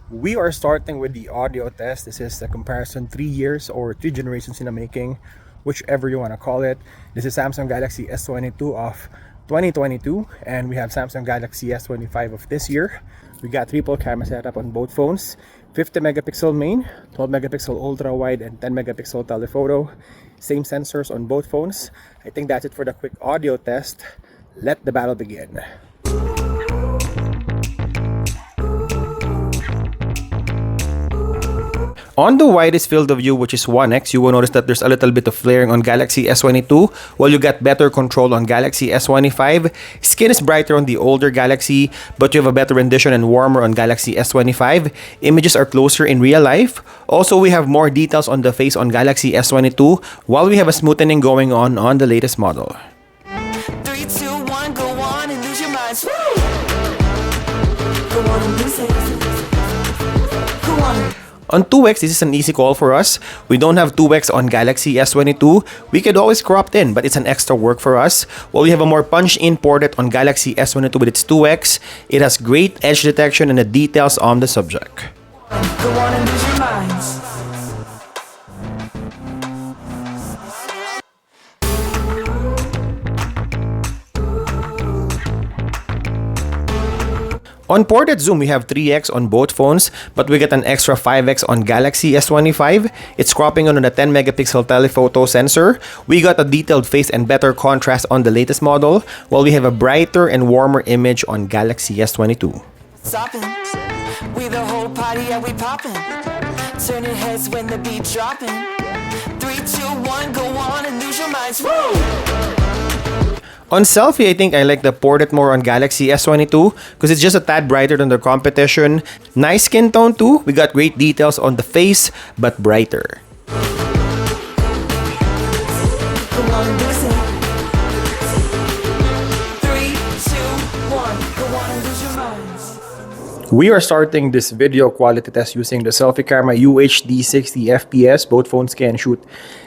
We are starting with the audio test. This is the comparison 3 years or 3 generations in the making, whichever you want to call it. This is Samsung Galaxy S22 of 2022, and we have Samsung Galaxy S25 of this year. We got triple camera setup on both phones, 50 megapixel main, 12 megapixel ultra wide, and 10 megapixel telephoto. Same sensors on both phones. I think that's it for the quick audio test. Let the battle begin. On the widest field of view, which is 1x, you will notice that there's a little bit of flaring on Galaxy S22, while you got better control on Galaxy S25. Skin is brighter on the older Galaxy, but you have a better rendition and warmer on Galaxy S25. Images are closer in real life. Also, we have more details on the face on Galaxy S22, while we have a smoothening going on the latest model. 3, 2, 1, go on and lose your minds. Woo! Go on and lose it. Go on. On 2x, this is an easy call for us. We don't have 2x on Galaxy S22. We could always crop in, but it's an extra work for us. While we have a more punch-in portrait on Galaxy S22 with its 2x, it has great edge detection and the details on the subject. Go on and lose your minds. On portrait zoom, we have 3x on both phones, but we get an extra 5x on Galaxy S25. It's cropping on a 10 megapixel telephoto sensor. We got a detailed face and better contrast on the latest model, while we have a brighter and warmer image on Galaxy S22. Stopping. We the whole party, yeah, we popping. Turning heads when the beat dropping. 3, 2, 1, go on and lose your minds. Woo! On selfie, I think I like the portrait more on Galaxy S22 because it's just a tad brighter than the competition. Nice skin tone too. We got great details on the face, but brighter. Go on and lose it. 3, 2, 1, go on and lose your minds. We are starting this video quality test using the selfie camera UHD 60 FPS. Both phones can shoot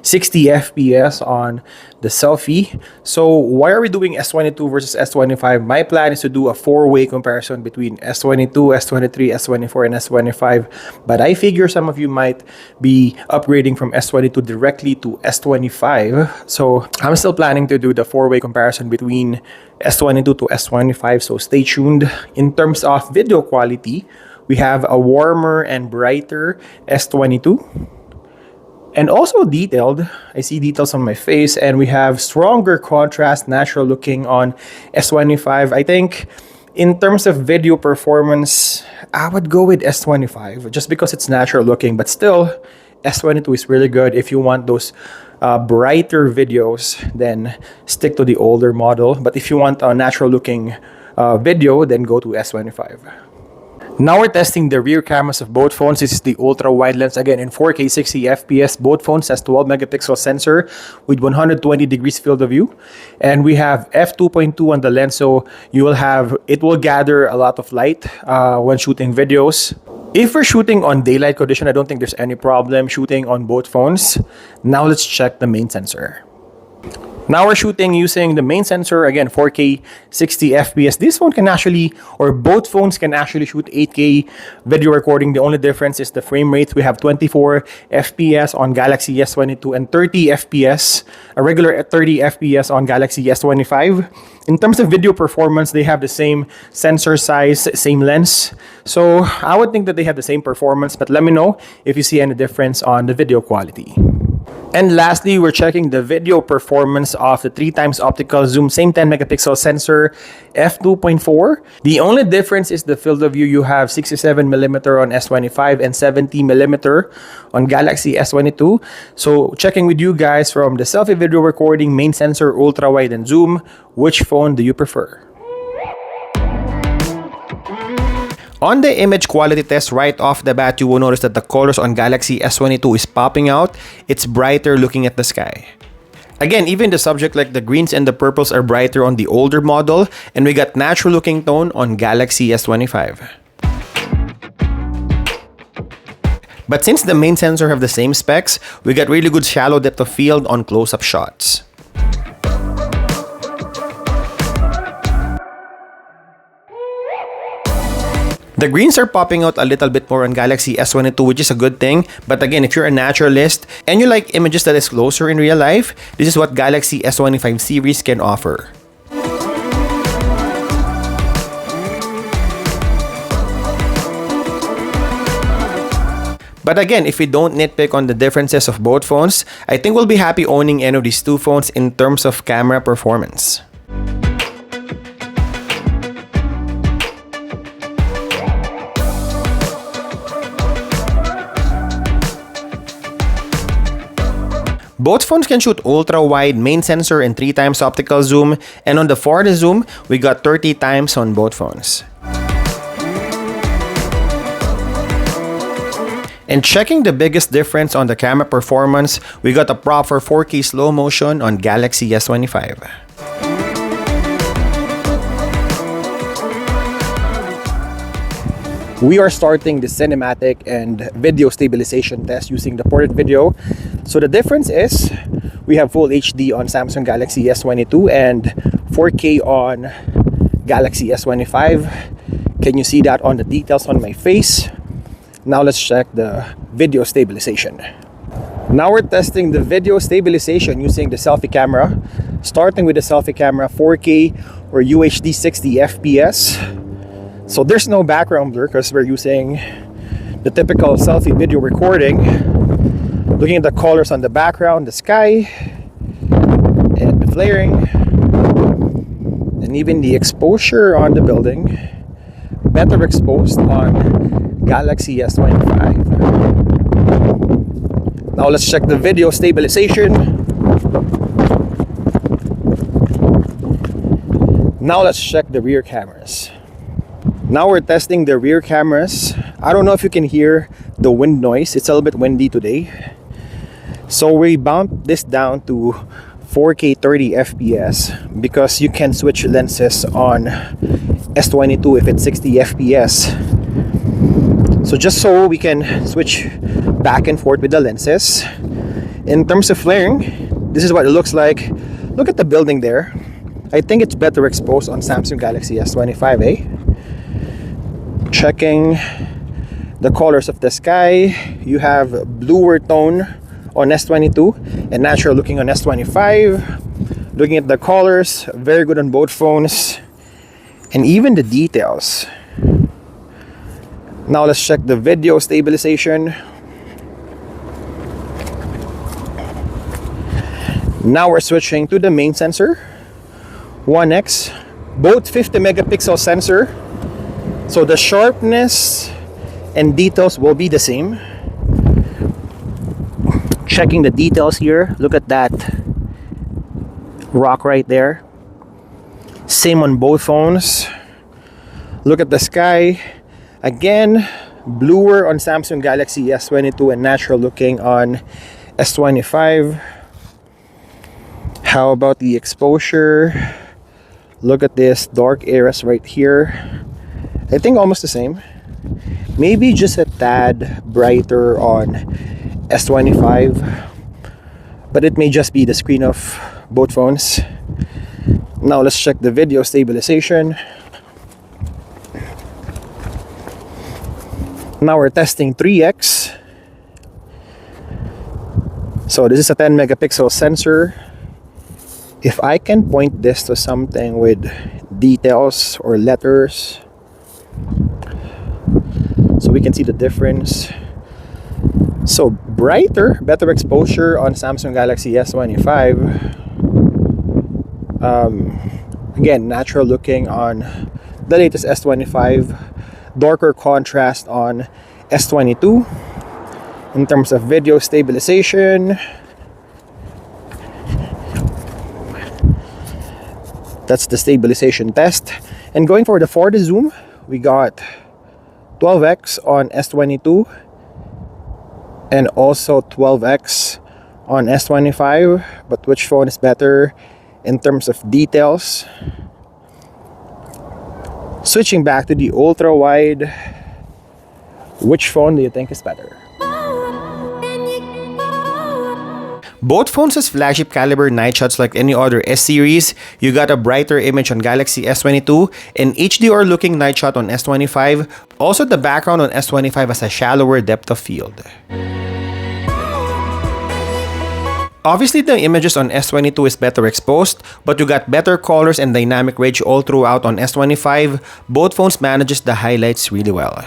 60 FPS on the selfie. So why are we doing S22 versus S25? My plan is to do a four-way comparison between S22, S23, S24, and S25. But I figure some of you might be upgrading from S22 directly to S25. So I'm still planning to do the four-way comparison between S22 to S25. So stay tuned. In terms of video quality, we have a warmer and brighter S22. And also detailed, I see details on my face, and we have stronger contrast, natural looking on S25. I think in terms of video performance, I would go with S25 just because it's natural looking, but still S22 is really good. If you want those brighter videos, then stick to the older model. But if you want a natural looking video, then go to S25. Now we're testing the rear cameras of both phones. This is the ultra wide lens, again in 4K 60 FPS. Both phones has 12 megapixel sensor with 120 degrees field of view, and we have f2.2 on the lens, so it will gather a lot of light when shooting videos. If we're shooting on daylight condition, I don't think there's any problem shooting on both phones. Now let's check the main sensor. Now we're shooting using the main sensor, again 4K 60 FPS. This phone can actually, or both phones can actually shoot 8K video recording. The only difference is the frame rate. We have 24 FPS on Galaxy S22 and 30 FPS, a regular 30 FPS on Galaxy S25. In terms of video performance, they have the same sensor size, same lens. So I would think that they have the same performance, but let me know if you see any difference on the video quality. And lastly, we're checking the video performance of the 3x optical zoom, same 10 megapixel sensor, f2.4. The only difference is the field of view. You have 67mm on S25 and 70mm on Galaxy S22. So checking with you guys from the selfie video recording, main sensor, ultra wide, and zoom, which phone do you prefer? On the image quality test, right off the bat, you will notice that the colors on Galaxy S22 is popping out. It's brighter looking at the sky. Again, even the subject like the greens and the purples are brighter on the older model, and we got natural looking tone on Galaxy S25. But since the main sensor have the same specs, we got really good shallow depth of field on close-up shots. The greens are popping out a little bit more on Galaxy S22, which is a good thing. But again, if you're a naturalist and you like images that is closer in real life, this is what Galaxy S25 series can offer. But again, if we don't nitpick on the differences of both phones, I think we'll be happy owning any of these two phones in terms of camera performance. Both phones can shoot ultra-wide main sensor and 3 times optical zoom, and on the forward zoom, we got 30 times on both phones. And checking the biggest difference on the camera performance, we got a proper 4K slow motion on Galaxy S25. We are starting the cinematic and video stabilization test using the ported video. So the difference is we have full HD on Samsung Galaxy S22 and 4K on Galaxy S25. Can you see that on the details on my face? Now let's check the video stabilization. Now we're testing the video stabilization using the selfie camera. Starting with the selfie camera, 4K or UHD 60 FPS. So there's no background blur because we're using the typical selfie video recording. Looking at the colors on the background, the sky, and the flaring, and even the exposure on the building. Better exposed on Galaxy S25. Now let's check the video stabilization. Now let's check the rear cameras. Now we're testing the rear cameras. I don't know if you can hear the wind noise. It's a little bit windy today. So we bumped this down to 4K 30 FPS because you can switch lenses on S22 if it's 60 FPS. So just so we can switch back and forth with the lenses. In terms of flaring, this is what it looks like. Look at the building there. I think it's better exposed on Samsung Galaxy S25, eh? Checking the colors of the sky, you have bluer tone on S22 and natural looking on S25. Looking at the colors, very good on both phones, and even the details. Now let's check the video stabilization. Now we're switching to the main sensor, 1x, both 50 megapixel sensor. So the sharpness and details will be the same. Checking the details here, look at that rock right there. Same on both phones. Look at the sky. Again, bluer on Samsung Galaxy S22 and natural looking on S25. How about the exposure? Look at this dark areas right here. I think almost the same. Maybe just a tad brighter on S25, but it may just be the screen of both phones. Now let's check the video stabilization. Now we're testing 3x. So this is a 10 megapixel sensor. If I can point this to something with details or letters, so we can see the difference. So brighter, better exposure on Samsung Galaxy S25. Again, natural looking on the latest S25. Darker contrast on S22. In terms of video stabilization, that's the stabilization test. And going for the forward zoom, we got 12x on S22 and also 12x on S25. But which phone is better in terms of details? Switching back to the ultra wide, which phone do you think is better? Both phones has flagship caliber night shots like any other S series. You got a brighter image on Galaxy S22 and HDR looking night shot on S25. Also, the background on S25 has a shallower depth of field. Obviously, the images on S22 is better exposed, but you got better colors and dynamic range all throughout on S25. Both phones manages the highlights really well.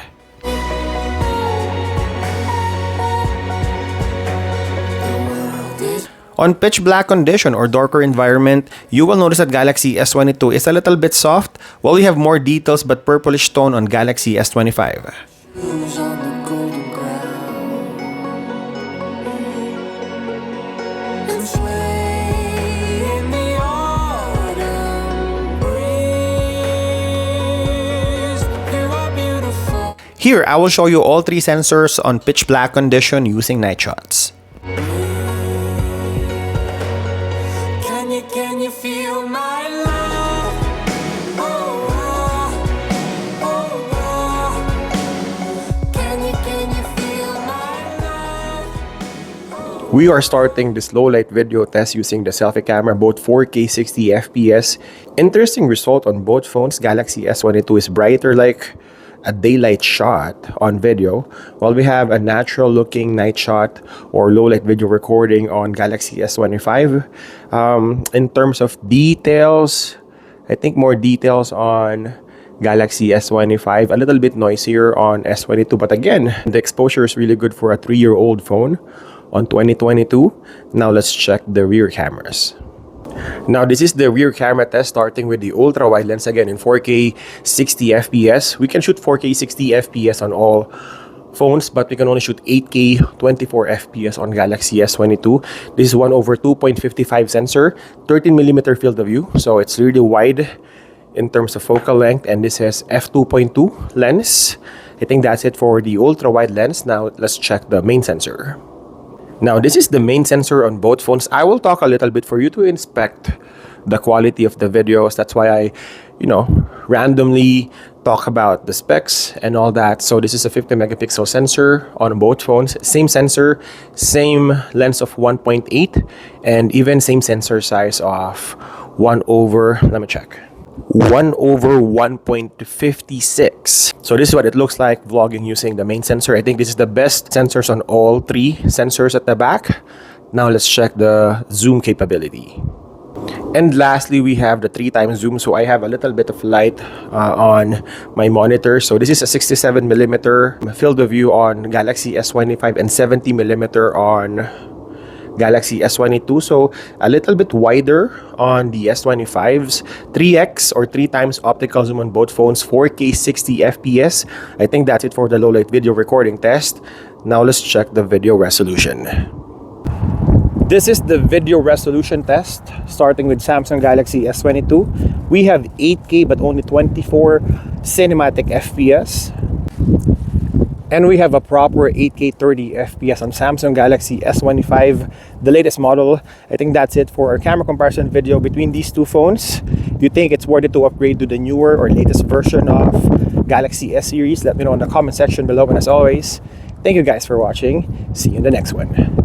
On pitch black condition or darker environment, you will notice that Galaxy S22 is a little bit soft, while you have more details but purplish tone on Galaxy S25. Here, I will show you all three sensors on pitch black condition using night shots. Can you feel my love? Oh, oh, oh, oh. Can you feel my love? We are starting this low light video test using the selfie camera, both 4K 60 FPS. Interesting result on both phones. Galaxy S22 is brighter like a daylight shot on video, while we have a natural looking night shot or low light video recording on Galaxy S25. In terms of details, I think more details on Galaxy S25, a little bit noisier on S22, but again, the exposure is really good for a 3-year-old phone on 2022. Now let's check the rear cameras. Now this is the rear camera test, starting with the ultra wide lens again in 4K 60 FPS. We can shoot 4K 60 FPS on all phones, but we can only shoot 8K 24 FPS on Galaxy S22. This is 1/2.55 sensor, 13mm field of view, so it's really wide in terms of focal length, and this has f2.2 lens. I think that's it for the ultra wide lens. Now let's check the main sensor. Now, this is the main sensor on both phones. I will talk a little bit for you to inspect the quality of the videos. That's why I, randomly talk about the specs and all that. So this is a 50 megapixel sensor on both phones. Same sensor, same lens of 1.8, and even same sensor size of 1/1.56. So this is what it looks like vlogging using the main sensor. I think this is the best sensors on all three sensors at the back. Now let's check the zoom capability. And lastly, we have the 3x zoom. So I have a little bit of light on my monitor. So this is a 67mm field of view on Galaxy S25 and 70mm on Galaxy S22, so a little bit wider on the S25s, 3x or 3 times optical zoom on both phones, 4K 60 FPS. I think that's it for the low light video recording test. Now let's check the video resolution. This is the video resolution test, starting with Samsung Galaxy S22. We have 8K but only 24 cinematic FPS. And we have a proper 8K 30 FPS on Samsung Galaxy S25, the latest model. I think that's it for our camera comparison video between these two phones. If you think it's worth it to upgrade to the newer or latest version of Galaxy S series, let me know in the comment section below. And as always, thank you guys for watching. See you in the next one.